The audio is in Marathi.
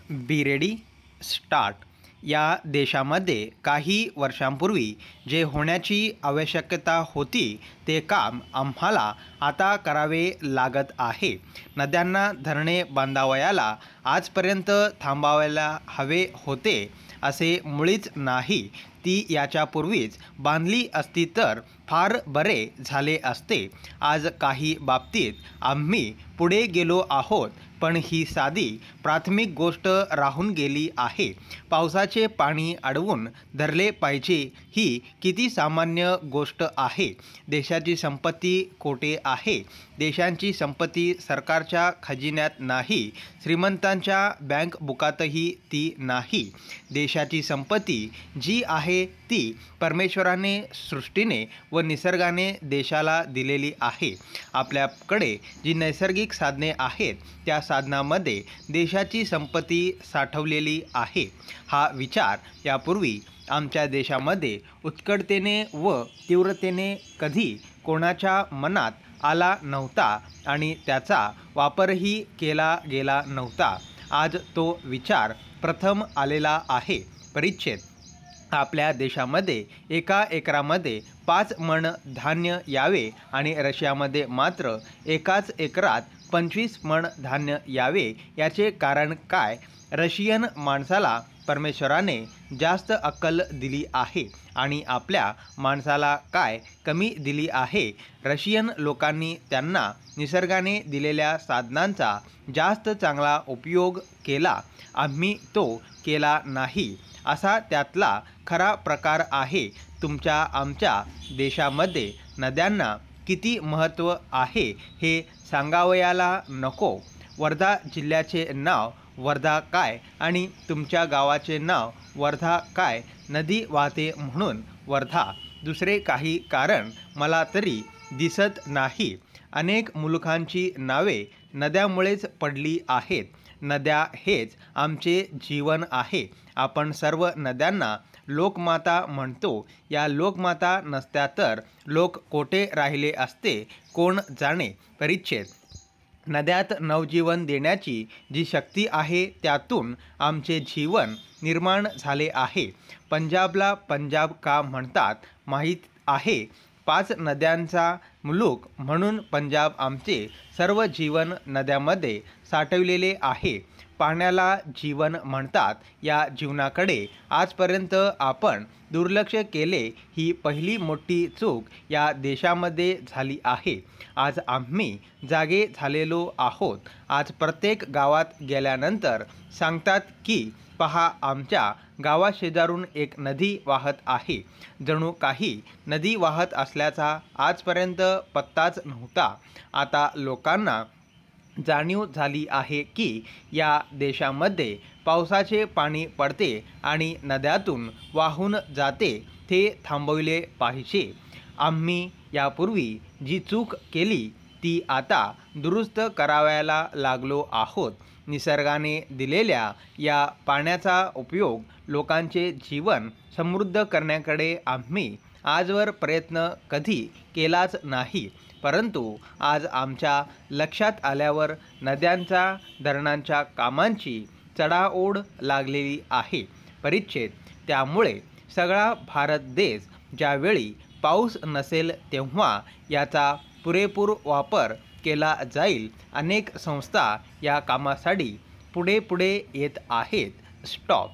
बी रेडी स्टार्ट या देशामध्ये काही वर्षांपूर्वी जे होण्याची आवश्यकता होती ते काम आम्हाला आता करावे लागत आहे. नद्यांना धरणे बांधावयाला आजपर्यंत थांबावायला हवे होते असे मुळीच नाही. ती याच्यापूर्वीच बांधली असती तर फार बरे झाले असते. आज काही बाबतीत आम्ही पुढे गेलो आहोत, पण ही साधी प्राथमिक गोष्ट राहून गेली आहे. पावसाचे पाणी अडवून धरले पाहिजे ही किती सामान्य गोष्ट आहे. देशाची संपत्ती कोठे आहे? देशांची संपत्ती सरकारच्या खजिन्यात नाही, श्रीमंतांच्या बँक बुकातही ती नाही. देशाची संपत्ती जी आहे ती परमेश्वराने, सृष्टीने व निसर्गाने देशाला दिलेली आहे. आपल्याकडे जी नैसर्गिक साधने आहेत त्या साधनांमध्ये देशाची संपत्ती साठवलेली आहे. हा विचार यापूर्वी आमच्या देशामध्ये उत्कटतेने व तीव्रतेने कधी कोणाच्या मनात आला नव्हता आणि त्याचा वापरही केला गेला नव्हता. आज तो विचार प्रथम आलेला आहे. परिच्छेद: आपल्या देशामध्ये एका एकरामध्ये 5 मण धान्य यावे आणि रशियामध्ये मात्र एकाच एकरात 25 मण धान्य यावे. याचे कारण काय? रशियन माणसाला परमेश्वराने जास्त अक्कल दिली आहे आणि आपल्या माणसाला काय कमी दिली आहे? रशियन लोकांनी त्यांना निसर्गाने दिलेल्या साधनांचा जास्त चांगला उपयोग केला, आम्ही तो केला नाही, असा त्यातला खरा प्रकार आहे. तुमच्या आमच्या देशामध्ये नद्यांना किती महत्त्व आहे हे सांगावयाला नको. वर्धा जिल्ह्याचे नाव वर्धा काय आणि तुमच्या गावाचे नाव वर्धा काय? नदी वाहते म्हणून वर्धा, दुसरे काही कारण मला तरी दिसत नाही. अनेक मुलुखांची नावे नद्यामुळेच पडली आहेत. नद्या हेच आमचे जीवन आहे. आपण सर्व नद्यांना लोकमाता म्हणतो. या लोकमाता नसत्या तर लोक कोठे राहिले असते कोण जाणे. परिच्छेद: नद्यात नवजीवन देण्याची जी शक्ती आहे त्यातून आमचे जीवन निर्माण झाले आहे. पंजाबला पंजाब का म्हणतात माहीत आहे? 5 नद्यांचा मुलूक म्हणून पंजाब. आमचे सर्व जीवन नद्यामध्ये साठवलेले आहे. पाण्याला जीवन म्हणतात. या जीवनाकडे आजपर्यंत आपण दुर्लक्ष केले ही पहिली मोठी चूक या देशामध्ये झाली आहे. आज आम्ही जागे झालेलो आहोत. आज प्रत्येक गावात गेल्यानंतर सांगतात की पहा, आमच्या गावाशेजारून एक नदी वाहत आहे. जणू काही नदी वाहत असल्याचा आजपर्यंत पत्ताच नव्हता. आता लोकांना जाणीव झाली आहे की या देशामध्ये पावसाचे पाणी पडते आणि नद्यातून वाहून जाते, ते थांबवले पाहिजे. आम्ही यापूर्वी जी चूक केली ती आता दुरुस्त करावयाला लागलो आहोत. निसर्गाने दिलेल्या या पाण्याचा उपयोग लोकांचे जीवन समृद्ध करण्याकडे आम्ही आजवर प्रयत्न कधी केलाच नाही. परंतु आज आमच्या लक्षात आल्यावर नद्यांच्या, धरणांच्या कामांची चढाओढ लागलेली आहे. परिच्छेद: त्यामुळे सगळा भारत देश ज्यावेळी पाऊस नसेल तेव्हा याचा पुरेपूर वापर केला जाईल. अनेक संस्था या कामासाठी पुढे येत आहेत. स्टॉप.